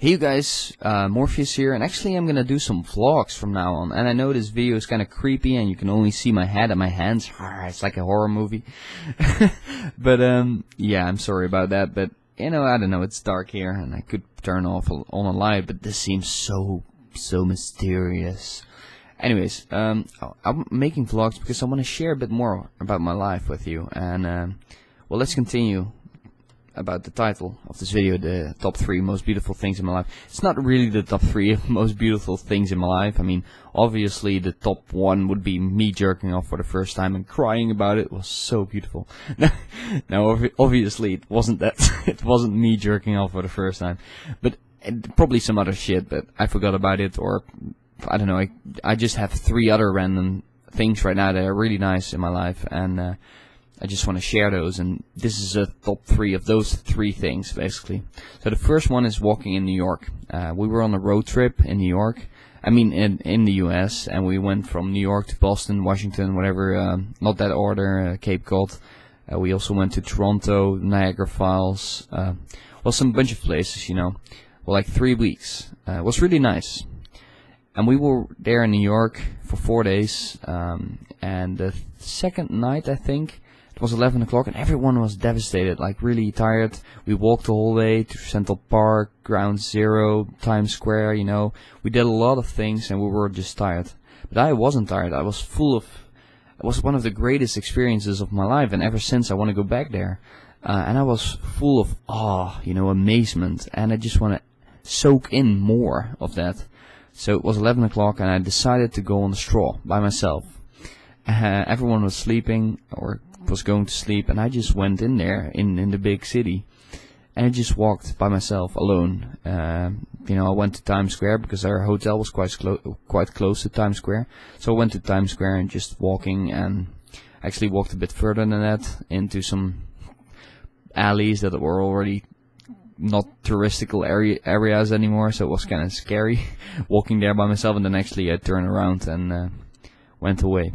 Hey you guys, Morpheus here, and actually I'm gonna do some vlogs from now on. And I know this video is kinda creepy and you can only see my head and my hands. It's like a horror movie. But yeah, I'm sorry about that, but you know, I don't know, it's dark here and I could turn off on a light, but this seems so mysterious. Anyways, I'm making vlogs because I want to share a bit more about my life with you. And well, let's continue about the title of this video, the top 3 most beautiful things in my life. It's not really the top 3 most beautiful things in my life. I mean, obviously the top 1 would be me jerking off for the first time and crying about it. It was so beautiful. No, obviously it wasn't that. It wasn't me jerking off for the first time, but probably some other shit, but I forgot about it, or I don't know. I just have 3 other random things right now that are really nice in my life, and I just want to share those, and this is a top 3 of those 3 things, basically. So the first one is walking in New York. We were on a road trip in New York, I mean in the US, and we went from New York to Boston, Washington, whatever, not that order, Cape Cod. We also went to Toronto, Niagara Falls, well, some bunch of places, you know. Well, like 3 weeks. It was really nice. And we were there in New York for 4 days, and the second night, I think, it was 11 o'clock and everyone was devastated, like really tired. We walked the whole way to Central Park, Ground Zero, Times Square, you know. We did a lot of things and we were just tired. But I wasn't tired. I was full of, it was one of the greatest experiences of my life, and ever since I want to go back there. And I was full of awe, you know, amazement, and I just want to soak in more of that. So it was 11 o'clock and I decided to go on the stroll by myself. Everyone was sleeping or was going to sleep, and I just went in there in the big city, and I just walked by myself alone. You know, I went to Times Square because our hotel was quite close to Times Square. So I went to Times Square and just walking, and actually walked a bit further than that into some alleys that were already not touristical areas anymore, so it was kind of scary walking there by myself. And then actually I turned around and went away.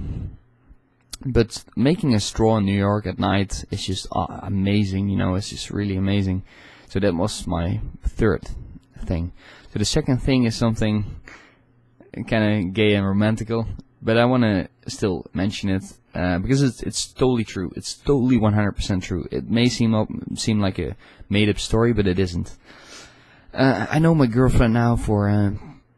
But making a stroll in New York at night is just amazing, you know. It's just really amazing. So that was my third thing. So the second thing is something kind of gay and romantical, but I want to still mention it because it's totally true. It's totally 100% true. It may seem like a made-up story, but it isn't. I know my girlfriend now for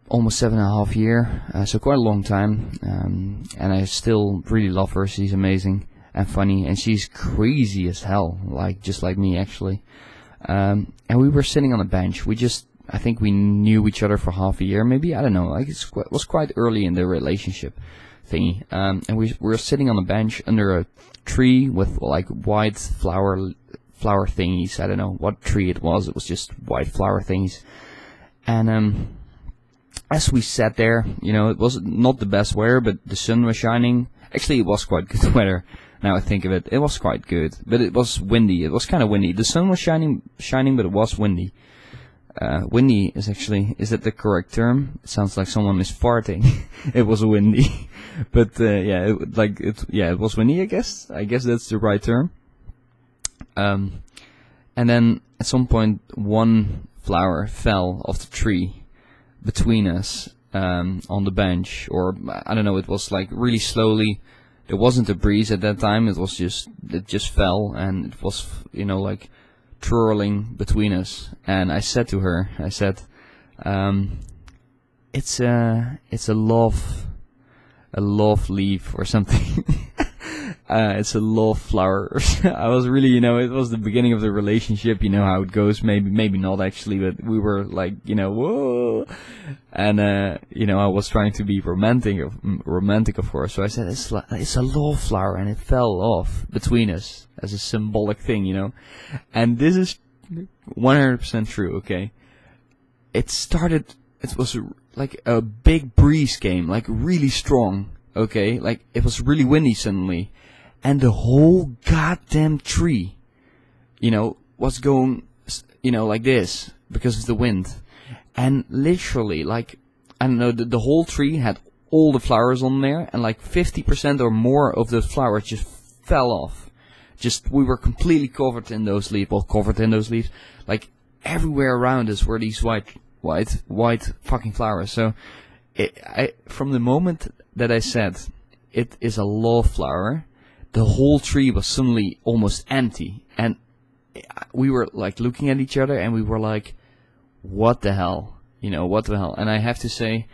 almost 7.5 years, so quite a long time, and I still really love her. She's amazing and funny, and she's crazy as hell, like just like me actually. And we were sitting on a bench. I think we knew each other for half a year, maybe, I don't know. Like it was quite early in the relationship thingy, and we were sitting on a bench under a tree with like white flower thingies. I don't know what tree it was. It was just white flower thingies, and as we sat there, you know, it was not the best weather, but the sun was shining. Actually, it was quite good weather. Now I think of it, it was quite good, but it was windy. It was kind of windy. The sun was shining, but it was windy. Windy is actually, is that the correct term? It sounds like someone is farting. It was windy, but yeah, it was windy. I guess that's the right term. And then at some point, one flower fell off the tree between us on the bench, or I don't know, it was like really slowly. It wasn't a breeze at that time, it just fell, and it was, you know, like twirling between us. And I said to her, I said, it's a love leaf or something. It's a love flower. I was really, you know, it was the beginning of the relationship, you know how it goes, maybe not actually, but we were like, you know, whoa, and you know, I was trying to be romantic of course, so I said, it's a love flower, and it fell off between us as a symbolic thing, you know. And this is 100% true, okay. It was like a big breeze came, like really strong, okay, like it was really windy suddenly. And the whole goddamn tree, you know, was going, you know, like this because of the wind. And literally, like, I don't know, the whole tree had all the flowers on there, and like 50% or more of the flowers just fell off. We were completely covered in those leaves, like everywhere around us were these white white fucking flowers. So from the moment that I said it is a love flower, the whole tree was suddenly almost empty, and we were like looking at each other, and we were like, what the hell, what the hell? And I have to say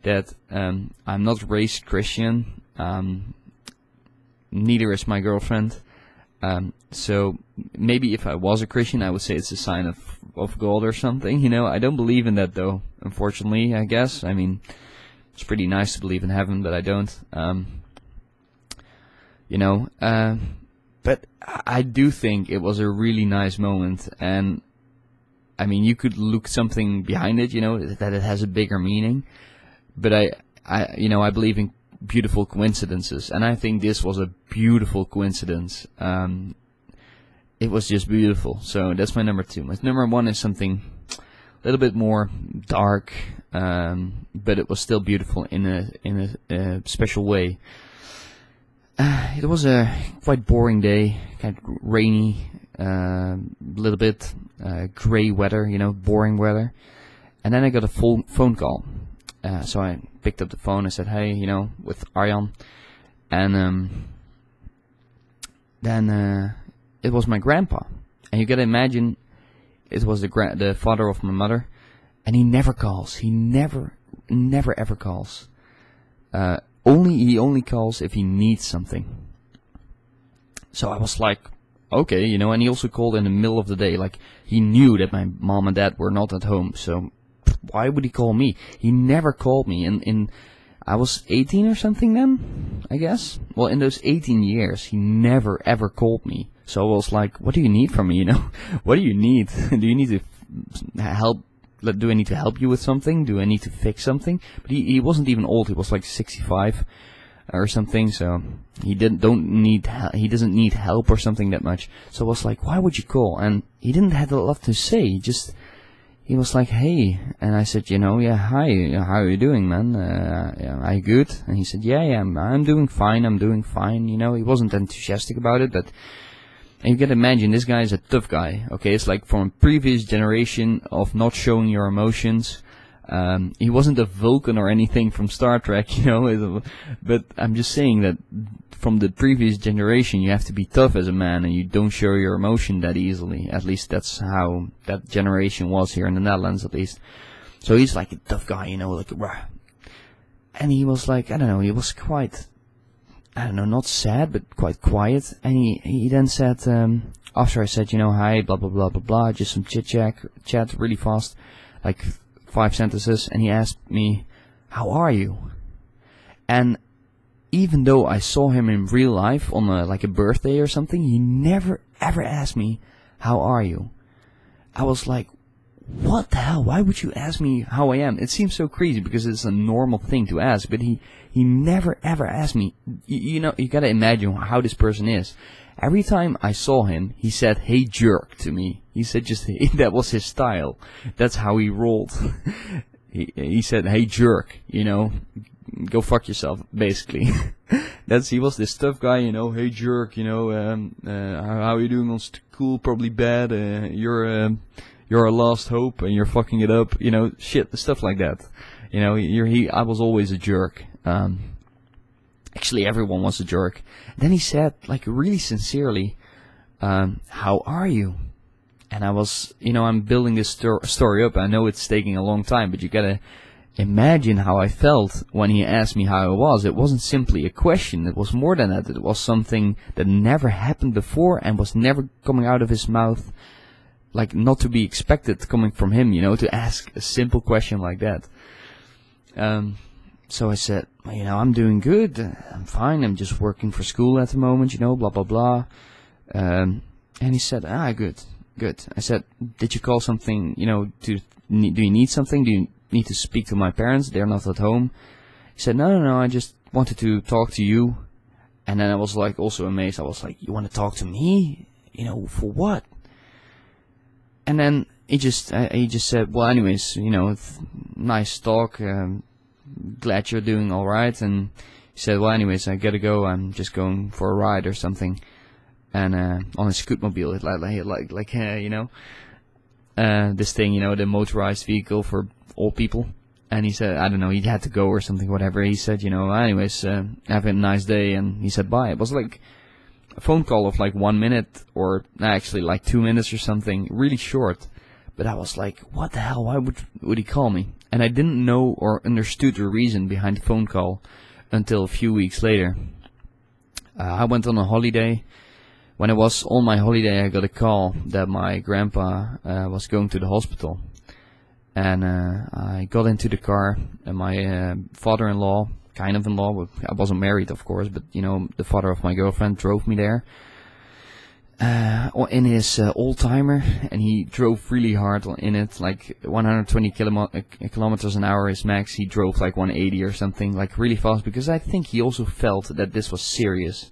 that I'm not raised Christian, neither is my girlfriend, so maybe if I was a Christian I would say it's a sign of God or something, I don't believe in that though, unfortunately, I guess. I mean, it's pretty nice to believe in heaven, but I don't, but I do think it was a really nice moment, and I mean, you could look something behind it, that it has a bigger meaning, but I believe in beautiful coincidences, and I think this was a beautiful coincidence. It was just beautiful, so that's my number 2. My number 1 is something a little bit more dark, but it was still beautiful in a special way. It was a quite boring day, kind of rainy, little bit gray weather, boring weather. And then I got a phone call. So I picked up the phone. I said, "Hey, with Arjan," and then it was my grandpa. And you gotta imagine, it was the father of my mother, and he never calls. He never ever calls. He only calls if he needs something. So I was like, okay, and he also called in the middle of the day, like he knew that my mom and dad were not at home, so why would he call me? He never called me, and I was 18 or something then, I guess. Well, in those 18 years, he never ever called me. So I was like, what do you need from me, What do you need? Do you need to help? Do I need to help you with something? Do I need to fix something? But he wasn't even old. He was like 65 or something. So he he doesn't need help or something that much. So I was like, why would you call? And he didn't have a lot to say. He was like, hey. And I said, yeah, hi. How are you doing, man? Are you good? And he said, yeah, I'm doing fine. I'm doing fine. He wasn't enthusiastic about it, but. And you can imagine, this guy is a tough guy, okay? It's like from a previous generation of not showing your emotions. He wasn't a Vulcan or anything from Star Trek, but I'm just saying that from the previous generation you have to be tough as a man, and you don't show your emotion that easily. At least that's how that generation was here in the Netherlands, at least. So he's like a tough guy, like rah. And he was like, I don't know, he was quite... I don't know, not sad, but quite quiet. And he then said, after I said, hi, blah, blah, blah, blah, blah, just some chat really fast, like 5 sentences, and he asked me, how are you? And even though I saw him in real life on like a birthday or something, he never ever asked me, how are you? I was like, what the hell? Why would you ask me how I am? It seems so crazy because it's a normal thing to ask, but he never ever asked me. You gotta imagine how this person is. Every time I saw him, he said, hey jerk to me. He said that was his style. That's how he rolled. he said, hey jerk, go fuck yourself, basically. He was this tough guy, hey jerk, how are you doing on school? Probably bad, you're a lost hope and you're fucking it up, shit, stuff like that. I was always a jerk. Actually, everyone was a jerk. Then he said, like, really sincerely, how are you? And I was, I'm building this story up. I know it's taking a long time, but you gotta imagine how I felt when he asked me how I was. It wasn't simply a question. It was more than that. It was something that never happened before and was never coming out of his mouth. Like, not to be expected coming from him, to ask a simple question like that. So I said, I'm doing good. I'm fine. I'm just working for school at the moment, blah, blah, blah. And he said, good. I said, did you call something, do you need something? Do you need to speak to my parents? They're not at home. He said, no, I just wanted to talk to you. And then I was like, also amazed. I was like, you want to talk to me? For what? And then he just said, well, anyways, nice talk, glad you're doing alright. And he said, well, anyways, I gotta go, I'm just going for a ride or something. And, on a scootmobile, this thing, you know, the motorized vehicle for old people. And he said, I don't know, he had to go or something, whatever. He said, you know, anyways, have a nice day, and he said bye. It was like a phone call of like 1 minute, or actually like 2 minutes or something, really short. But I was like, what the hell, why would he call me? And I didn't know or understood the reason behind the phone call until a few weeks later. I went on a holiday. When I was on my holiday, I got a call that my grandpa was going to the hospital. And I got into the car, and my father-in-law, kind of in-law, I wasn't married of course, but you know, the father of my girlfriend drove me there in his old-timer, and he drove really hard in it, like 120 kilometers an hour is max. He drove like 180 or something, like really fast, because I think he also felt that this was serious.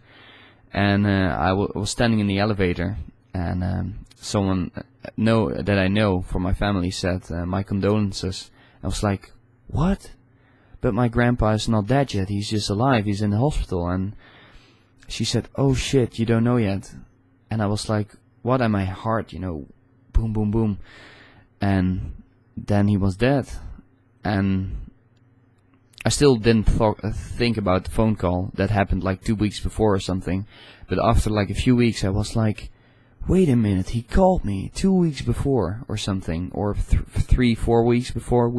And I was standing in the elevator, and someone that I know from my family said, my condolences. I was like, what? But my grandpa is not dead yet, he's just alive, he's in the hospital. And she said, oh shit, you don't know yet. And I was like, what? And my heart, you know, boom, boom, boom. And then he was dead. And I still didn't think about the phone call that happened like 2 weeks before or something. But after like a few weeks, I was like, wait a minute, he called me 2 weeks before or something, or 3-4 weeks before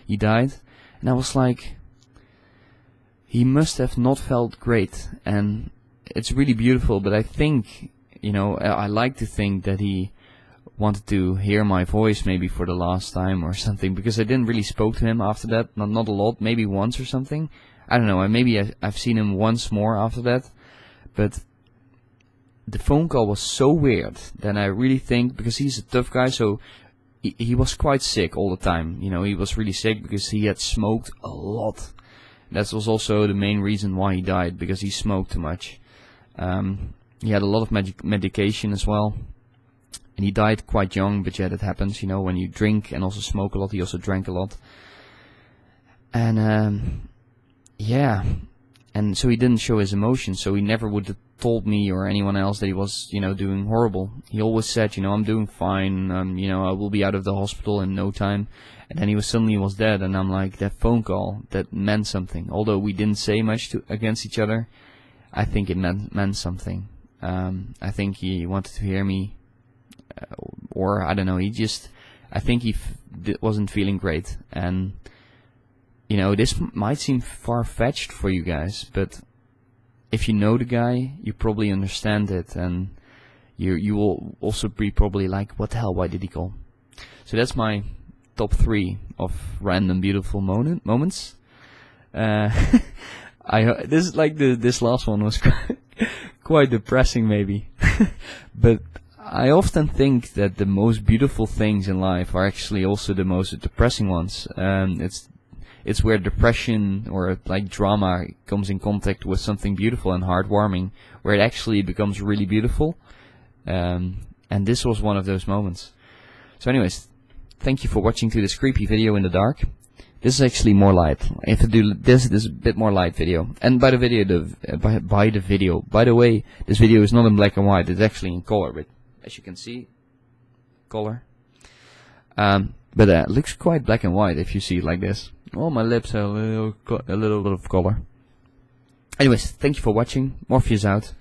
he died. And I was like, he must have not felt great. And it's really beautiful, but I think, you know, I like to think that he wanted to hear my voice maybe for the last time or something, because I didn't really spoke to him after that, not a lot, maybe once or something. I don't know, maybe I've seen him once more after that. But the phone call was so weird that I really think, because he's a tough guy, so he was quite sick all the time. You know, he was really sick because he had smoked a lot. That was also the main reason why he died, because he smoked too much. He had a lot of medication as well. And he died quite young, but yeah, that happens, you know, when you drink and also smoke a lot. He also drank a lot. And yeah, and so he didn't show his emotions, so he never would have told me or anyone else that he was, you know, doing horrible. He always said, you know, I'm doing fine, you know, I will be out of the hospital in no time. And then he was dead, and I'm like, that phone call, that meant something. Although we didn't say much against each other, I think it meant something. I think he wanted to hear me, or I don't know, I think he wasn't feeling great. And you know, this might seem far-fetched for you guys, but if you know the guy, you probably understand it, and you will also be probably like, what the hell, why did he call? So that's my top 3 of random beautiful moments. This is like this last one was quite depressing maybe, but I often think that the most beautiful things in life are actually also the most depressing ones. It's where depression or like drama comes in contact with something beautiful and heartwarming, where it actually becomes really beautiful. And this was one of those moments. So anyways, thank you for watching to this creepy video in the dark. This is actually more light. If I do this is a bit more light video. And by the way, this video is not in black and white. It's actually in color, but as you can see, color. But it looks quite black and white if you see it like this. Oh, my lips have a little bit of color. Anyways, thank you for watching. Morpheus out.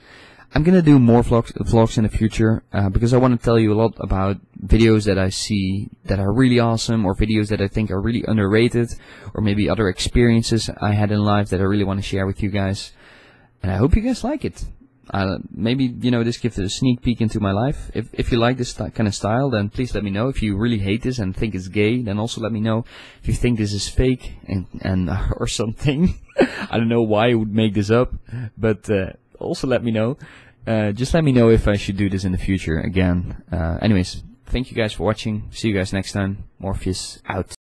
I'm gonna do more vlogs in the future, because I want to tell you a lot about videos that I see that are really awesome, or videos that I think are really underrated, or maybe other experiences I had in life that I really want to share with you guys. And I hope you guys like it. Maybe, you know, this gives a sneak peek into my life. If you like this kind of style, then please let me know. If you really hate this and think it's gay, then also let me know. If you think this is fake and or something, I don't know why I would make this up, but also let me know. Just let me know if I should do this in the future again. Anyways, thank you guys for watching. See you guys next time. Morpheus out.